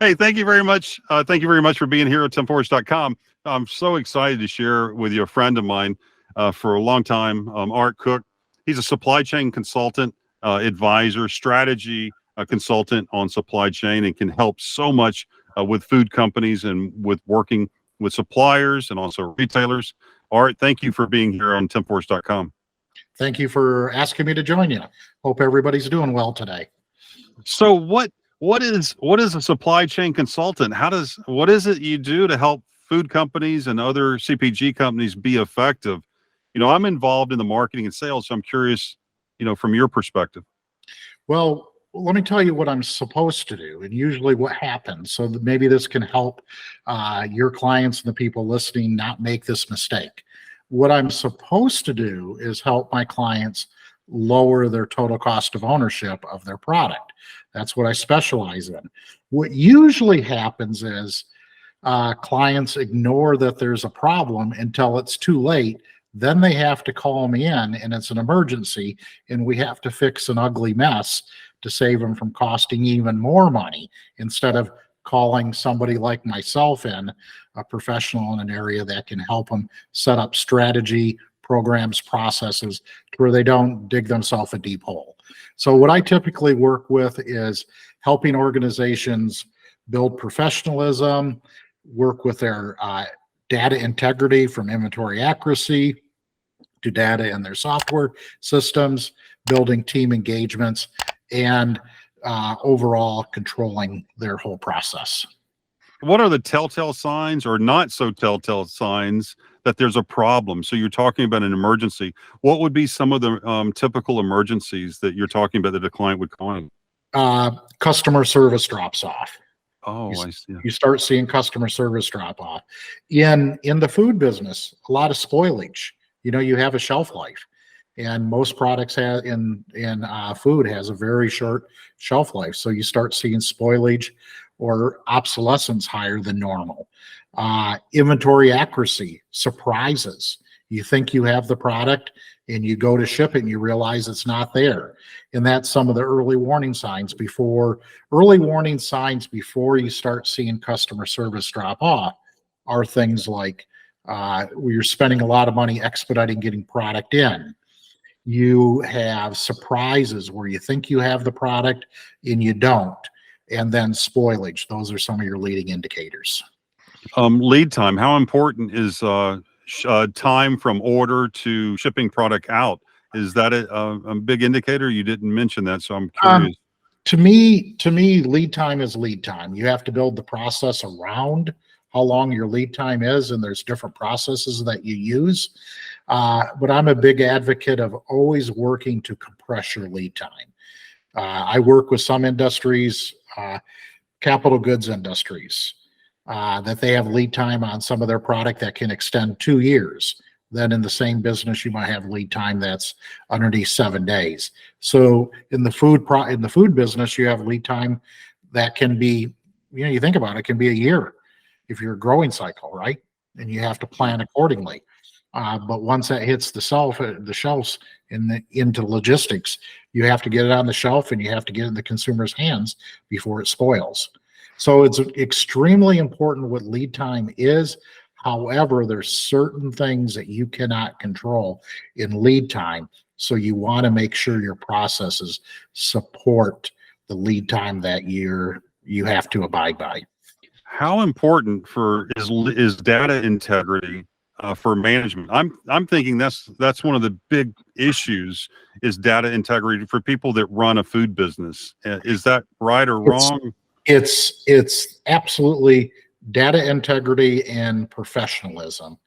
Hey, thank you very much. Thank you very much for being here at timforrest.com. I'm so excited to share with you a friend of mine for a long time, Art Koch. He's a supply chain consultant, advisor, strategy consultant on supply chain, and can help so much with food companies and with working with suppliers and also retailers. Art, thank you for being here on timforrest.com. Thank you for asking me to join you. Hope everybody's doing well today. So what is a supply chain consultant? What is it you do to help food companies and other CPG companies be effective? I'm involved in the marketing and sales, so I'm curious, from your perspective. Well, let me tell you what I'm supposed to do, and usually what happens, so that maybe this can help your clients and the people listening not make this mistake. What I'm supposed to do is help my clients lower their total cost of ownership of their product. That's what I specialize in. What usually happens is clients ignore that there's a problem until it's too late. Then they have to call me in, and it's an emergency, and we have to fix an ugly mess to save them from costing even more money, instead of calling somebody like myself in, a professional in an area that can help them set up strategy, programs, processes to where they don't dig themselves a deep hole. So what I typically work with is helping organizations build professionalism, work with their data integrity, from inventory accuracy to data in their software systems, building team engagements, and overall controlling their whole process. What are the telltale signs or not so telltale signs that there's a problem? So you're talking about an emergency. What would be some of the typical emergencies that you're talking about that a client would call in? Customer service drops off. Oh, I see. You start seeing customer service drop off. In the food business, a lot of spoilage. You have a shelf life, and most products in food has a very short shelf life. So you start seeing spoilage or obsolescence higher than normal. Inventory accuracy, surprises. You think you have the product and you go to ship it and you realize it's not there. And that's some of the early warning signs before you start seeing customer service drop off, are things like where you're spending a lot of money expediting getting product in. You have surprises where you think you have the product and you don't. And then spoilage. Those are some of your leading indicators. Lead time. How important is time from order to shipping product out? Is that a big indicator? You didn't mention that, so I'm curious. To me, lead time is lead time. You have to build the process around how long your lead time is, and there's different processes that you use. But I'm a big advocate of always working to compress your lead time. I work with some industries, capital goods industries, that they have lead time on some of their product that can extend 2 years. Then in the same business, you might have lead time that's underneath 7 days. So in the food business, you have lead time that can be, you think about it, can be a year if you're a growing cycle, right? And you have to plan accordingly. But once that hits the shelves into logistics, you have to get it on the shelf and you have to get it in the consumer's hands before it spoils. So it's extremely important what lead time is. However, there's certain things that you cannot control in lead time. So you want to make sure your processes support the lead time that you have to abide by. How important is data integrity for management? I'm thinking that's one of the big issues, is data integrity for people that run a food business. Is that right or wrong? It's absolutely, data integrity and professionalism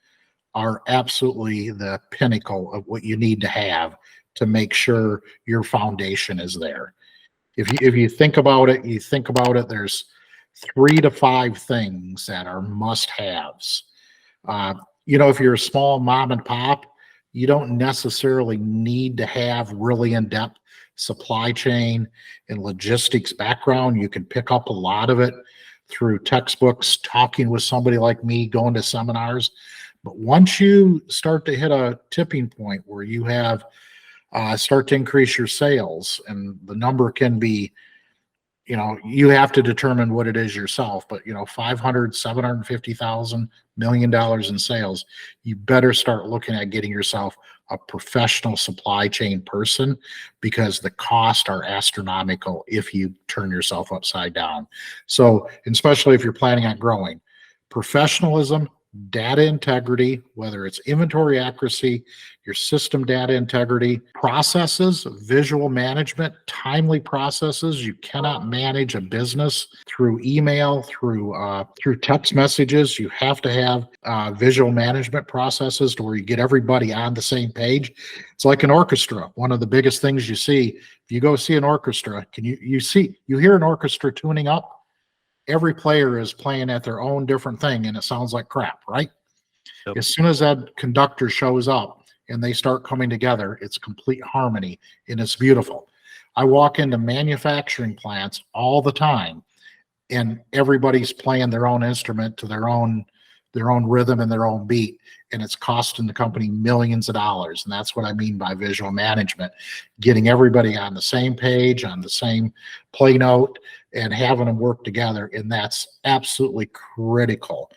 are absolutely the pinnacle of what you need to have to make sure your foundation is there. If you think about it, there's 3 to 5 things that are must-haves. If you're a small mom and pop, you don't necessarily need to have really in-depth supply chain and logistics background. You can pick up a lot of it through textbooks, talking with somebody like me, going to seminars. But once you start to hit a tipping point where you have start to increase your sales, and the number can be you have to determine what it is yourself, but 500, 750,000, $1 million in sales, you better start looking at getting yourself a professional supply chain person, because the costs are astronomical if you turn yourself upside down. So, especially if you're planning on growing, professionalism, data integrity, whether it's inventory accuracy, your system data integrity, processes, visual management, timely processes. You cannot manage a business through email, through text messages. You have to have visual management processes to where you get everybody on the same page. It's like an orchestra. One of the biggest things you see, if you go see an orchestra, you hear an orchestra tuning up? Every player is playing at their own different thing, and it sounds like crap, right? Yep. As soon as that conductor shows up and they start coming together, it's complete harmony, and it's beautiful. I walk into manufacturing plants all the time, and everybody's playing their own instrument to their own rhythm and their own beat, and it's costing the company millions of dollars. And that's what I mean by visual management, getting everybody on the same page, on the same play note, and having them work together. And that's absolutely critical.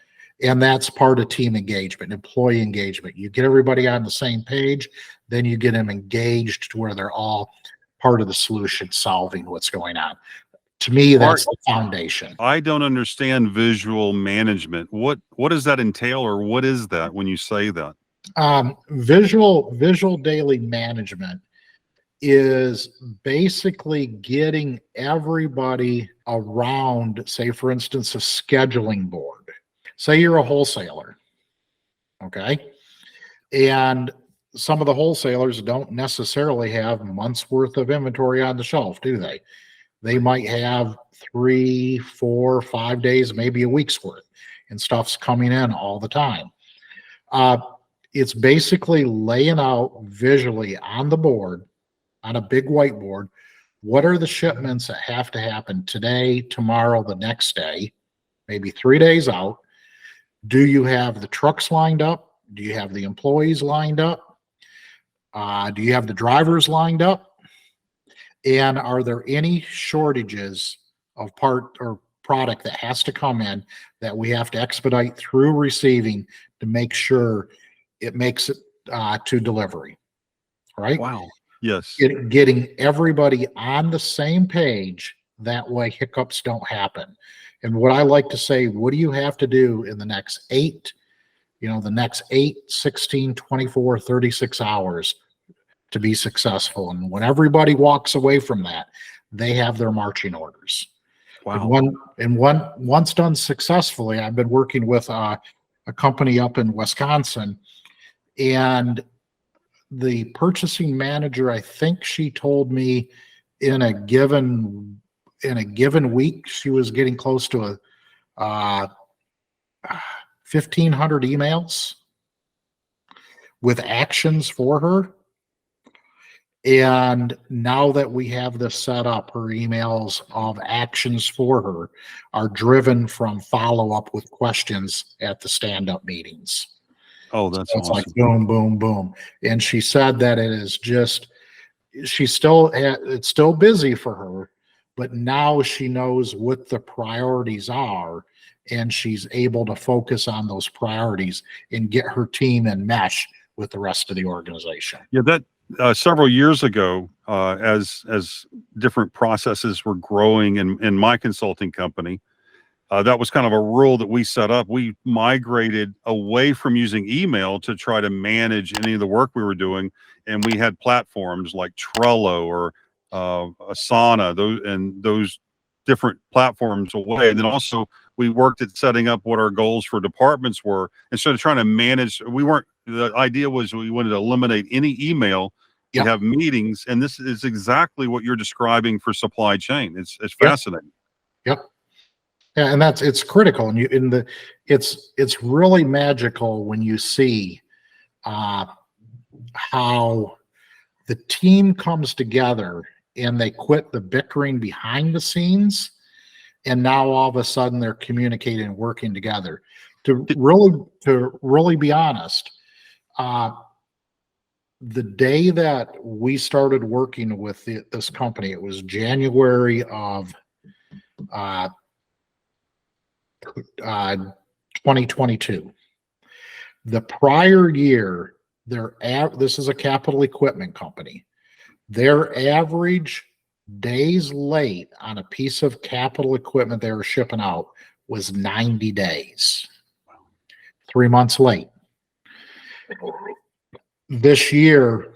And that's part of team engagement, employee engagement. You get everybody on the same page, then you get them engaged to where they're all part of the solution, solving what's going on. To me, that's the foundation. I don't understand visual management. What does that entail, or what is that when you say that? Visual daily management is basically getting everybody around, say, for instance, a scheduling board. Say you're a wholesaler, okay? And some of the wholesalers don't necessarily have months worth of inventory on the shelf, do they? They might have 3, 4, 5 days, maybe a week's worth, and stuff's coming in all the time. It's basically laying out visually on the board, on a big whiteboard, what are the shipments that have to happen today, tomorrow, the next day, maybe 3 days out. Do you have the trucks lined up? Do you have the employees lined up? Do you have the drivers lined up? And are there any shortages of part or product that has to come in that we have to expedite through receiving to make sure it makes it to delivery, right? Wow. Yes. Getting everybody on the same page, that way hiccups don't happen. And what I like to say, what do you have to do in the next 8, 16, 24, 36 hours to be successful? And when everybody walks away from that, they have their marching orders. Wow. Once done successfully, I've been working with a company up in Wisconsin, and the purchasing manager, I think she told me in a given week, she was getting close to 1,500 emails with actions for her. And now that we have this set up, her emails of actions for her are driven from follow-up with questions at the stand-up meetings. Oh, that's so it's awesome. like boom, boom, boom. And she said that it is just, it's still busy for her, but now she knows what the priorities are, and she's able to focus on those priorities and get her team in mesh with the rest of the organization. Yeah, that several years ago, as different processes were growing in my consulting company, that was kind of a rule that we set up. We migrated away from using email to try to manage any of the work we were doing, and we had platforms like Trello or Asana, those different platforms away. And then also we worked at setting up what our goals for departments were instead of trying to manage. The idea was we wanted to eliminate any email. We have meetings, and this is exactly what you're describing for supply chain. It's fascinating. Yep. Yeah, and it's critical, and it's really magical when you see how the team comes together and they quit the bickering behind the scenes, and now all of a sudden they're communicating and working together. To really be honest, the day that we started working with this company, it was January of 2022. The prior year, this is a capital equipment company. Their average days late on a piece of capital equipment they were shipping out was 90 days. 3 months late. This year,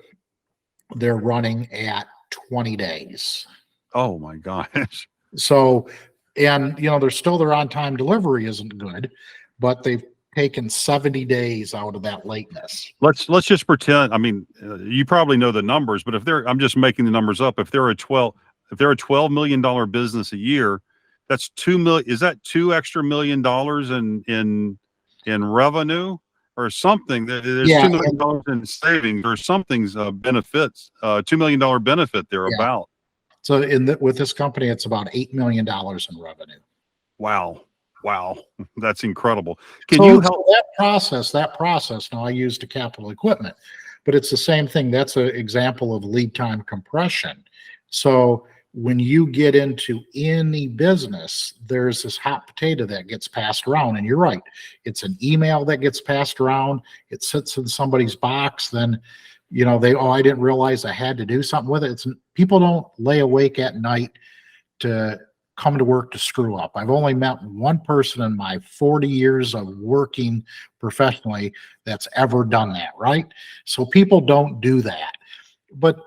they're running at 20 days. Oh my gosh. So, and their on-time delivery isn't good, but they've taken 70 days out of that lateness. Let's just pretend. I mean, you probably know the numbers, but I'm just making the numbers up. If they're a $12 million business a year, that's 2 million. Is that $2 extra million in revenue or something? There's $2 million in savings or something's benefits. $2 million benefit there about. So with this company, it's about $8 million in revenue. Wow. That's incredible. Can you help that process? Now I used the capital equipment, but it's the same thing. That's an example of lead time compression. So when you get into any business, there's this hot potato that gets passed around, and you're right. It's an email that gets passed around. It sits in somebody's box. Then, I didn't realize I had to do something with it. People don't lay awake at night to come to work to screw up. I've only met one person in my 40 years of working professionally that's ever done that, right? So people don't do that. But,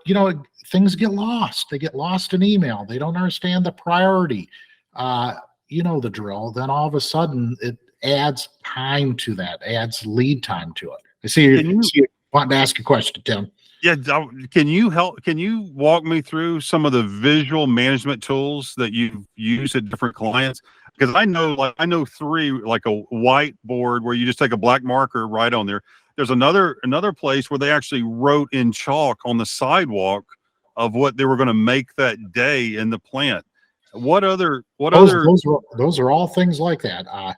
things get lost. They get lost in email. They don't understand the priority. The drill. Then all of a sudden it adds time to that, adds lead time to it. I see you wanting to ask a question, Tim. Yeah. Can you walk me through some of the visual management tools that you use at different clients? Because I know three, like a whiteboard where you just take a black marker, write on there. There's another place where they actually wrote in chalk on the sidewalk of what they were going to make that day in the plant. Those are all things like that.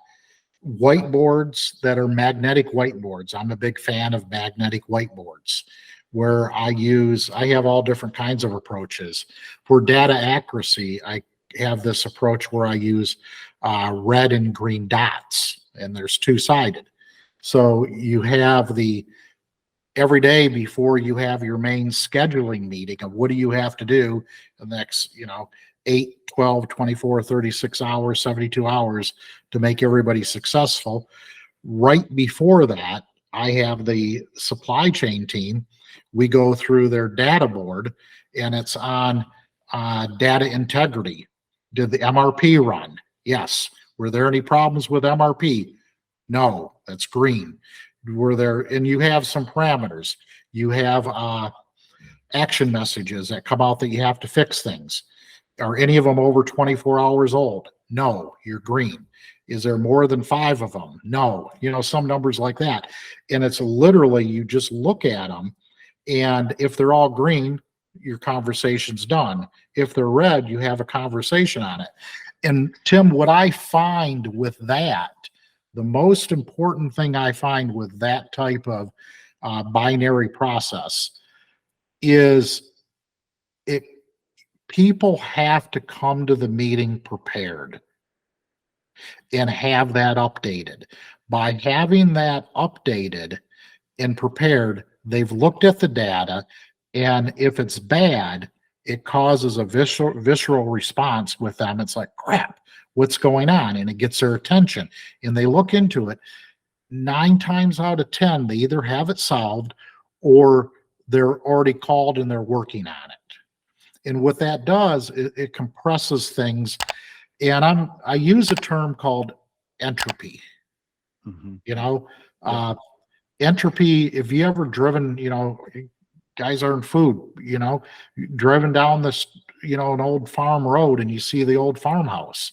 Whiteboards that are magnetic whiteboards. I'm a big fan of magnetic whiteboards, where I have all different kinds of approaches. For data accuracy, I have this approach where I use red and green dots, and there's two-sided. So you have every day before you have your main scheduling meeting of what do you have to do the next, 8, 12, 24, 36 hours, 72 hours to make everybody successful. Right before that, I have the supply chain team. We go through their data board, and it's on data integrity. Did the MRP run? Yes. Were there any problems with MRP? No, that's green. And you have some parameters. You have action messages that come out that you have to fix things. Are any of them over 24 hours old? No, you're green. Is there more than 5 of them? No, some numbers like that. And it's literally, you just look at them, and if they're all green, your conversation's done. If they're red, you have a conversation on it. And Tim, what I find with that, the most important thing I find with that type of binary process is people have to come to the meeting prepared and have that updated. By having that updated and prepared, they've looked at the data, and if it's bad, it causes a visceral response with them. It's like, crap, what's going on? And it gets their attention, and they look into it. 9 times out of 10, they either have it solved or they're already called and they're working on it. And what that does, it compresses things. And I use a term called entropy. Entropy, if you ever driven, guys are in food, driven down this, an old farm road, and you see the old farmhouse,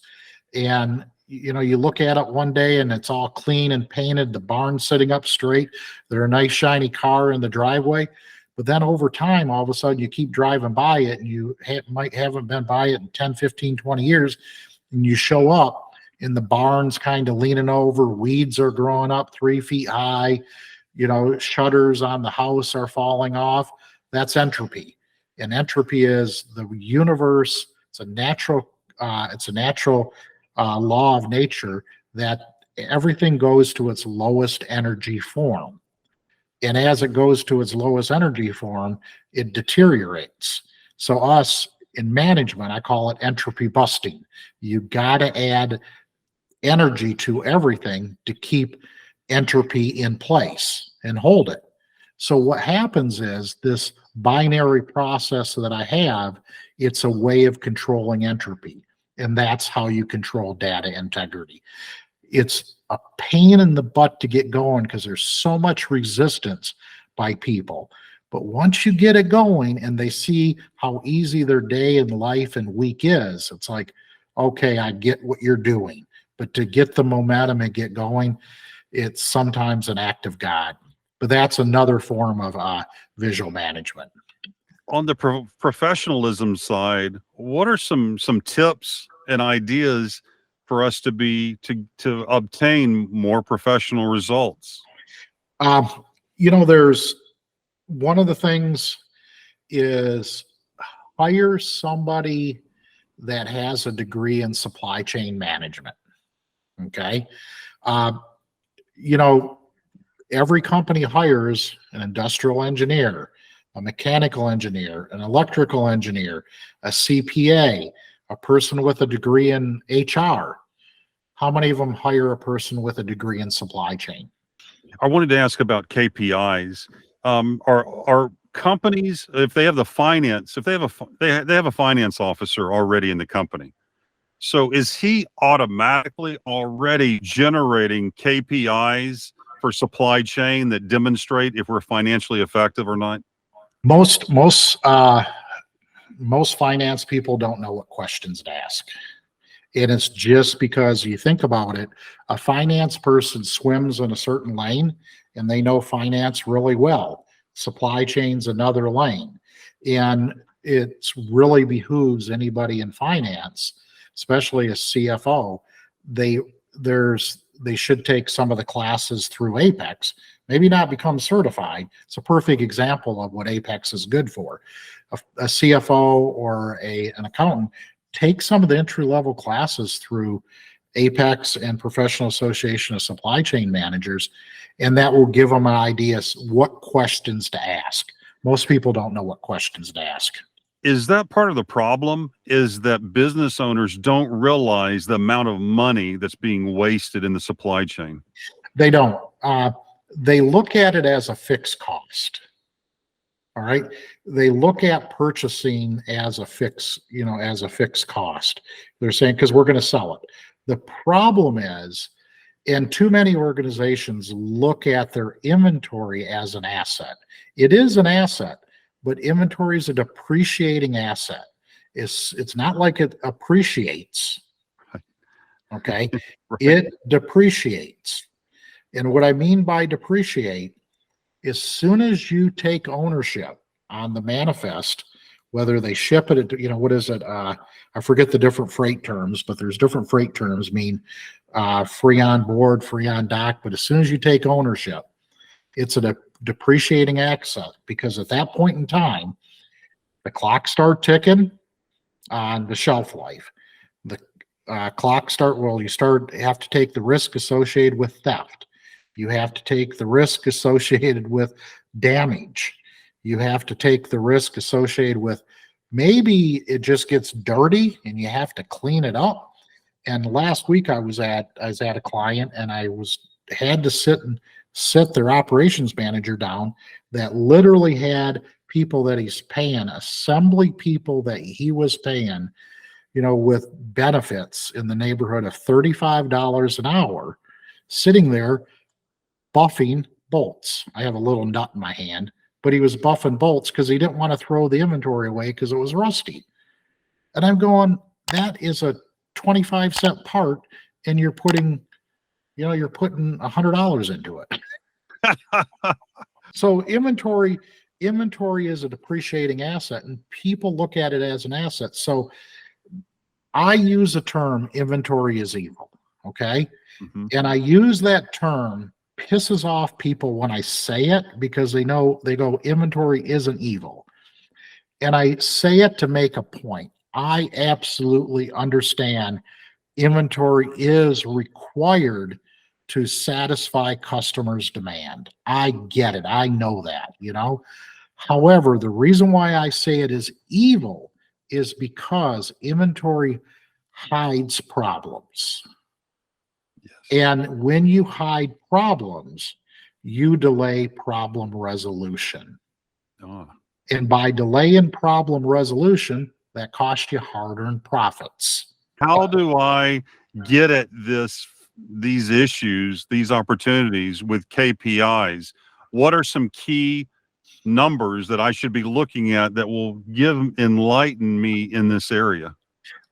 and you look at it one day and it's all clean and painted, the barn's sitting up straight, there's a nice shiny car in the driveway. But then over time, all of a sudden you keep driving by it, and you haven't been by it in 10, 15, 20 years, and you show up and the barn's kind of leaning over, weeds are growing up 3 feet high, shutters on the house are falling off. That's entropy. And entropy is the universe. It's a natural it's a natural law of nature that everything goes to its lowest energy form. And as it goes to its lowest energy form, it deteriorates. So us in management, I call it entropy busting. You got to add energy to everything to keep entropy in place and hold it. So what happens is this binary process that I have, it's a way of controlling entropy. And that's how you control data integrity. It's a pain in the butt to get going because there's so much resistance by people. But once you get it going and they see how easy their day and life and week is, it's like, okay, I get what you're doing. But to get the momentum and get going, it's sometimes an act of God. But that's another form of visual management. On the professionalism side, what are some tips and ideas for us to obtain more professional results? There's one of the things is hire somebody that has a degree in supply chain management. Okay. Every company hires an industrial engineer, a mechanical engineer, an electrical engineer, a CPA, a person with a degree in HR. How many of them hire a person with a degree in supply chain? I wanted to ask about KPIs. Are companies, if they have the finance, if they have a finance officer already in the company, so is he automatically already generating KPIs for supply chain that demonstrate if we're financially effective or not? Most finance people don't know what questions to ask. And it's just because you think about it, a finance person swims in a certain lane and they know finance really well. Supply chain's another lane. And it really behooves anybody in finance, especially a CFO, they should take some of the classes through Apex, maybe not become certified. It's a perfect example of what Apex is good for. A CFO or an accountant, take some of the entry-level classes through Apex and Professional Association of Supply Chain Managers, and that will give them an idea what questions to ask. Most people don't know what questions to ask. Is that part of the problem, is that business owners don't realize the amount of money that's being wasted in the supply chain? They don't. They look at it as a fixed cost. All right. They look at purchasing as a fixed cost. They're saying, because we're going to sell it. The problem is, and too many organizations look at their inventory as an asset. It is an asset, but inventory is a depreciating asset. It's not like it appreciates. Okay. Right. It depreciates. And what I mean by depreciate, as soon as you take ownership on the manifest, whether they ship it, what is it? I forget the different freight terms, but there's different freight terms mean free on board, free on dock. But as soon as you take ownership, it's a depreciating asset, because at that point in time, the clock start ticking on the shelf life. The you have to take the risk associated with theft. You have to take the risk associated with damage. You have to take the risk associated with maybe it just gets dirty and you have to clean it up. And last week I was at a client and I had to sit their operations manager down that literally had people that he's paying, assembly people that he was paying, with benefits in the neighborhood of $35 an hour, sitting there buffing bolts. I have a little nut in my hand, but he was buffing bolts because he didn't want to throw the inventory away because it was rusty. And I'm going, that is a 25-cent part, and you're putting $100 into it. So inventory is a depreciating asset, and people look at it as an asset. So I use the term inventory is evil. Okay. Mm-hmm. And I use that term, pisses off people when I say it, because they go, inventory isn't evil. And I say it to make a point. I absolutely understand inventory is required to satisfy customers' demand. I get it. I know that, you know. However, the reason why I say it is evil is because inventory hides problems. Yes. And when you hide problems, you delay problem resolution. Oh. And by delaying problem resolution, that costs you hard-earned profits. How do I get at these issues, these opportunities with KPIs? What are some key numbers that I should be looking at that will enlighten me in this area?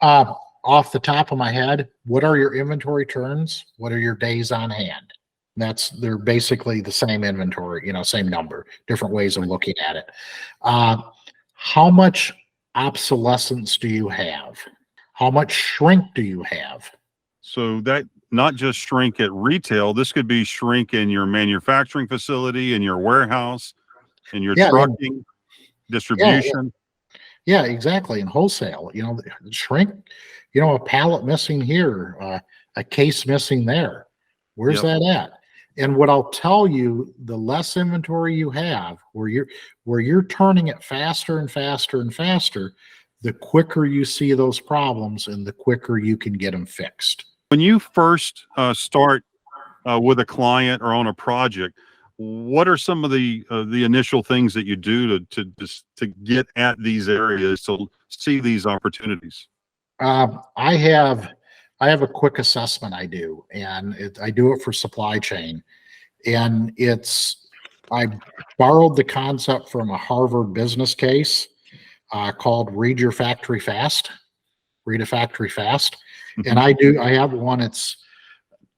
Uh, Off the top of my head, what are your inventory turns? What are your days on hand? They're basically the same inventory, you know, same number, different ways of looking at it. How much obsolescence do you have? How much shrink do you have? So that not just shrink at retail, this could be shrink in your manufacturing facility, in your warehouse, in your Yeah, trucking, yeah, distribution. yeah, exactly. In wholesale, you know, shrink, you know, a pallet missing here, a case missing there. Where's Yep. that at? And what I'll tell you, the less inventory you have, where you're turning it faster and faster and faster, the quicker you see those problems and the quicker you can get them fixed. When you first start with a client or on a project, what are some of the initial things that you do to get at these areas to see these opportunities? I have a quick assessment I do, and I do it for supply chain, and I borrowed the concept from a Harvard business case called "Read Your Factory Fast." Read a factory fast, and Mhm. I have one. It's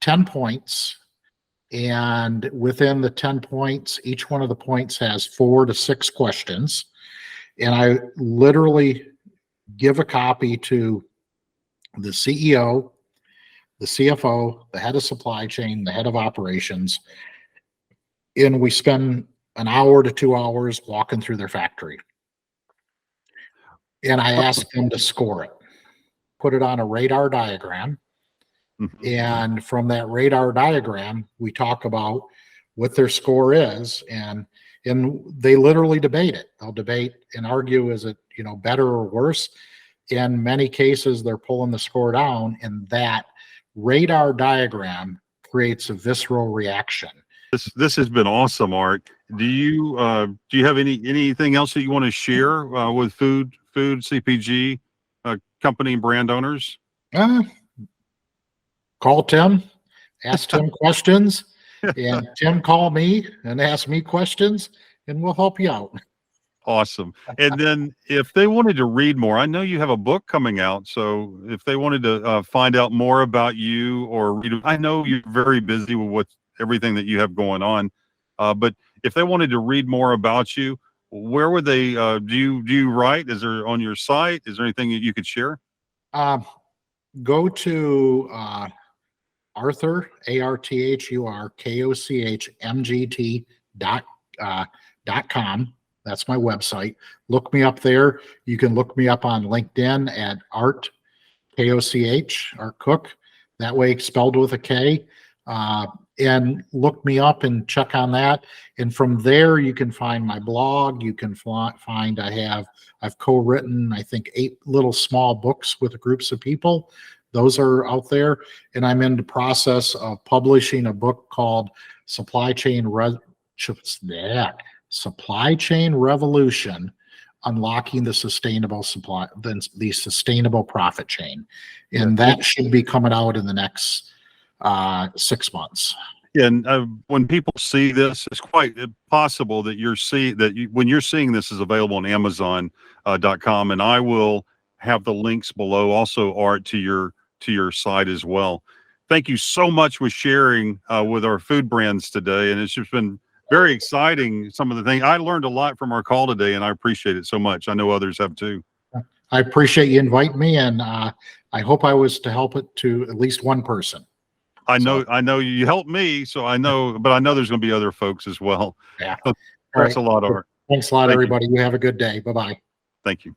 10 points, and within the 10 points, each one of the points has 4 to 6 questions, and I literally give a copy to the CEO, the CFO, the head of supply chain, the head of operations, and we spend an hour to 2 hours walking through their factory. And I ask them to score it, put it on a radar diagram. Mhm. And from that radar diagram, we talk about what their score is, and they literally debate it. They'll debate and argue, is it, you know, better or worse? In many cases, they're pulling the score down, and that radar diagram creates a visceral reaction. This has been awesome, Art. Do you have anything else that you want to share with food CPG company and brand owners? Uh, Call Tim, ask Tim questions, and Tim call me and ask me questions, and we'll help you out. Awesome. And then if they wanted to read more, I know you have a book coming out. So if they wanted to find out more about you or read, I know you're very busy with everything that you have going on. But if they wanted to read more about you, where would they, do you write? Is there on your site? Is there anything that you could share? Uh, Go to Arthur, ARTHURKOCHMGT dot com. That's my website. Look me up there. You can look me up on LinkedIn at Art Koch, Art Koch. That way, spelled with a K. And look me up and check on that. And from there, you can find my blog. You can find I've co-written, I think, 8 little small books with groups of people. Those are out there, and I'm in the process of publishing a book called Supply Chain Supply Chain Revolution: Unlocking the Sustainable Supply, the Sustainable Profit Chain, Yeah. and that should be coming out in the next 6 months. And when people see this, it's quite possible that when you're seeing this is available on Amazon.com, and I will have the links below. Also, Art, to your site as well. Thank you so much for sharing with our food brands today, and it's just been very exciting. Some of the things I learned a lot from our call today, and I appreciate it so much. I know others have too. I appreciate you inviting me, and I hope I was to help it to at least one person. I know you helped me, so I know, but I know there's going to be other folks as well. Yeah. So, All thanks right. a lot, Art. Thanks a lot, Thank you. everybody. You have a good day. Bye-bye. Thank you.